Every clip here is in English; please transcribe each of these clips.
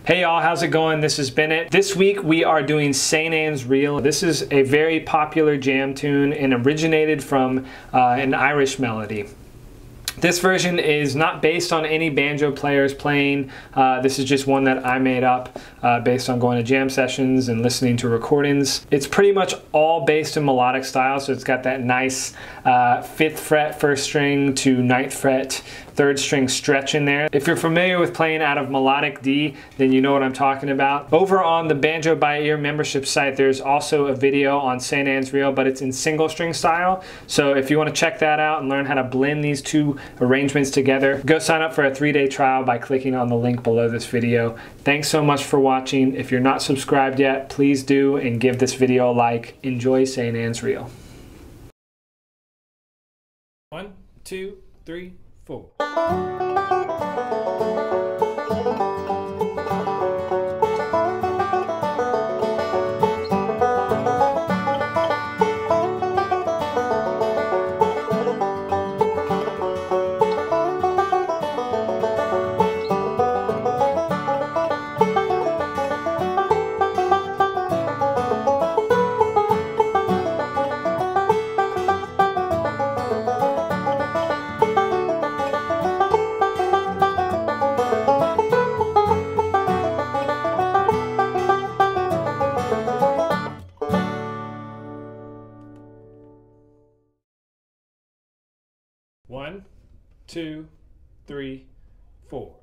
Hey y'all, how's it going? This is Bennett. This week we are doing St. Anne's Reel. This is a very popular jam tune and originated from an Irish melody. This version is not based on any banjo players playing. This is just one that I made up based on going to jam sessions and listening to recordings. It's pretty much all based in melodic style, so it's got that nice 5th fret 1st string to 9th fret 3rd string stretch in there. If you're familiar with playing out of melodic D, then you know what I'm talking about. Over on the Banjo by Ear membership site, there's also a video on St. Anne's Reel, but it's in single string style. So if you want to check that out and learn how to blend these two arrangements together, go sign up for a 3-day trial by clicking on the link below this video. Thanks so much for watching. If you're not subscribed yet, please do and give this video a like. Enjoy St. Anne's Reel. 1, 2, 3, 4. One, two, three, 4.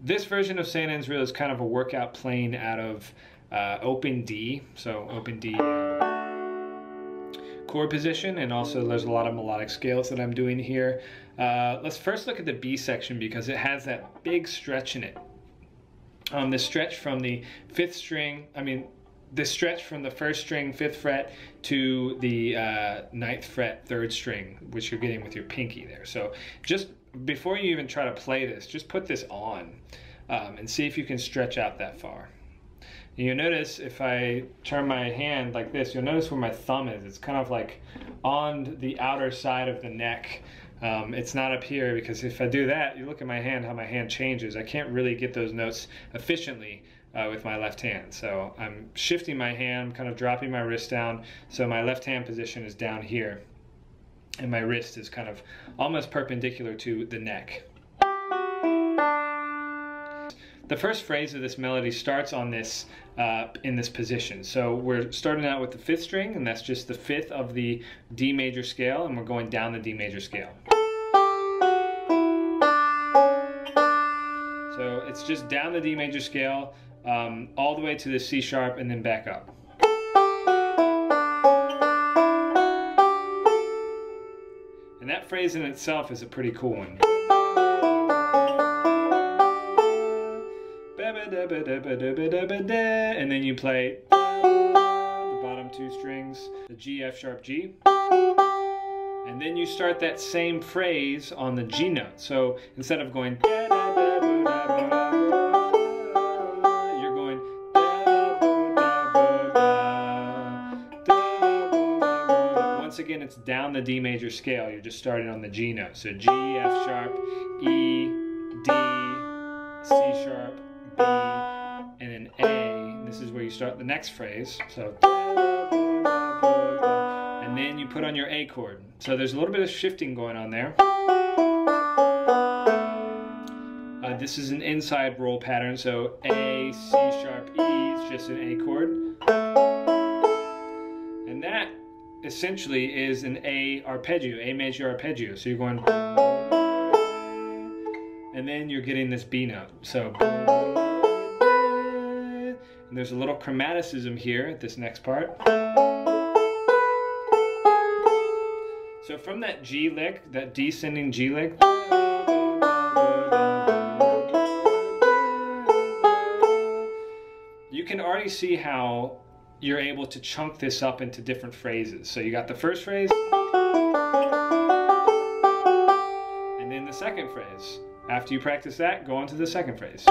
This version of St. Anne's Reel is kind of a workout playing out of open D, so open D chord position, and also there's a lot of melodic scales that I'm doing here. Let's first look at the B section because it has that big stretch in it. The stretch from the 5th string, the stretch from the 1st string 5th fret to the 9th fret 3rd string, which you're getting with your pinky there. So just before you even try to play this, just put this on and see if you can stretch out that far. And you'll notice if I turn my hand like this, you'll notice where my thumb is. It's kind of like on the outer side of the neck. It's not up here, because if I do that, you look at my hand, how my hand changes. I can't really get those notes efficiently with my left hand. So I'm shifting my hand, kind of dropping my wrist down, so my left hand position is down here, and my wrist is kind of almost perpendicular to the neck. The first phrase of this melody starts on this in this position. So we're starting out with the 5th string, and that's just the 5th of the D major scale, and we're going down the D major scale. So it's just down the D major scale all the way to the C sharp and then back up. And that phrase in itself is a pretty cool one. And then you play the bottom 2 strings, the G, F sharp, G. And then you start that same phrase on the G note. So instead of going, you're going, once again, it's down the D major scale. You're just starting on the G note. So G, F sharp, E, D, C sharp, B, and then A. This is where you start the next phrase. So, and and then you put on your A chord. So there's a little bit of shifting going on there. This is an inside roll pattern, so A, C sharp, E is just an A chord. And that essentially is an A arpeggio, A major arpeggio. So you're going, and then you're getting this B note. So, and there's a little chromaticism here at this next part. So from that G lick, that descending G lick, you can already see how you're able to chunk this up into different phrases. So you got the first phrase, and then the second phrase. After you practice that, go on to the second phrase.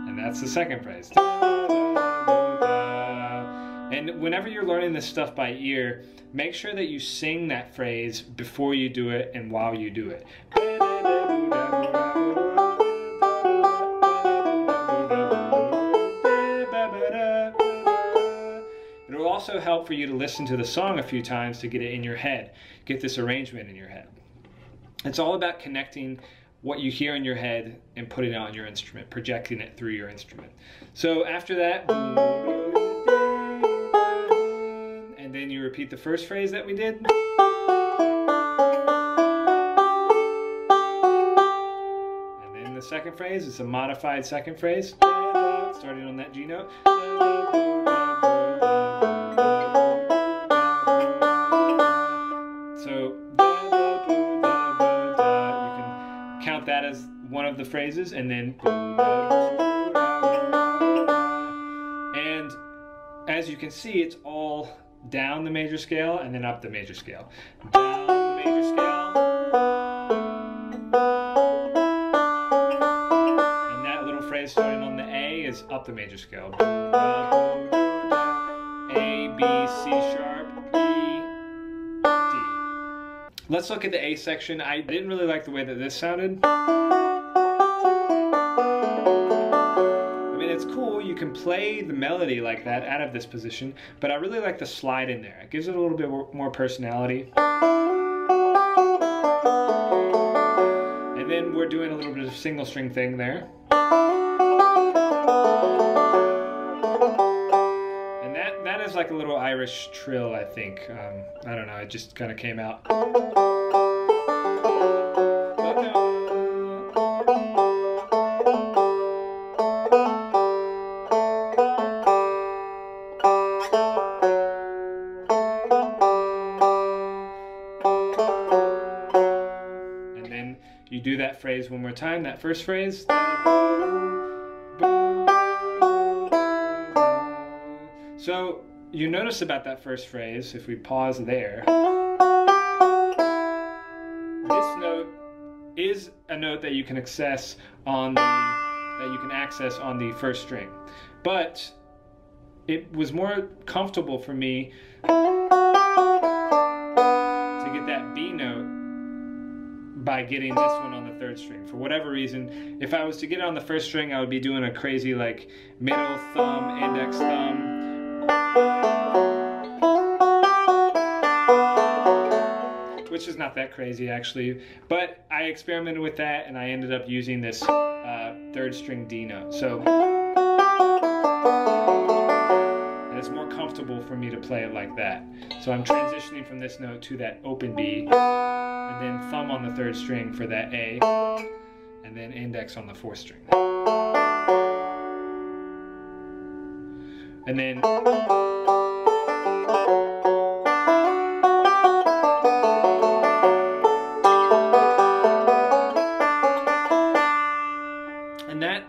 And that's the second phrase. And whenever you're learning this stuff by ear, make sure that you sing that phrase before you do it and while you do it. It will also help for you to listen to the song a few times to get it in your head, get this arrangement in your head. It's all about connecting what you hear in your head and putting it on your instrument, projecting it through your instrument. So after that, and then you repeat the first phrase that we did. And then the second phrase is a modified second phrase, starting on that G note. So you can count that as one of the phrases, and then, and as you can see, it's all down the major scale and then up the major scale. Down the major scale. And that little phrase starting on the A is up the major scale. A, B, C sharp, E, D. Let's look at the A section. I didn't really like the way that this sounded. It's cool, you can play the melody like that out of this position, but I really like the slide in there. It gives it a little bit more personality. And then we're doing a little bit of single string thing there. And that is like a little Irish trill, I think. I don't know, it just kind of came out. You do that phrase one more time, that first phrase. So you notice about that first phrase, if we pause there, this note is a note that you can access on the first string. But it was more comfortable for me to get that B note by getting this one on the third string. For whatever reason, if I was to get it on the first string, I would be doing a crazy like middle thumb, index thumb. Which is not that crazy actually, but I experimented with that and I ended up using this third string D note. So and it's more comfortable for me to play it like that. So I'm transitioning from this note to that open B, and then thumb on the third string for that A, and then index on the fourth string. And then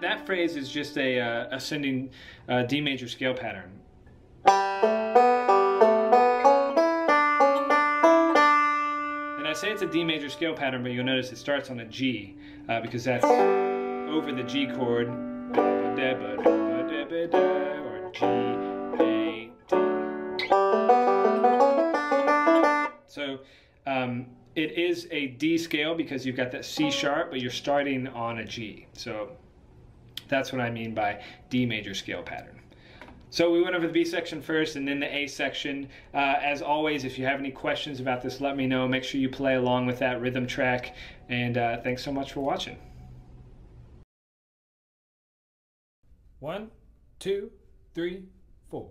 that phrase is just a ascending D major scale pattern. And I say it's a D major scale pattern, but you'll notice it starts on a G because that's over the G chord, or G, A, D. So it is a D scale because you've got that C sharp, but you're starting on a G. So that's what I mean by D major scale pattern. So we went over the B section first and then the A section. As always, if you have any questions about this, let me know. Make sure you play along with that rhythm track. And thanks so much for watching. 1, 2, 3, 4.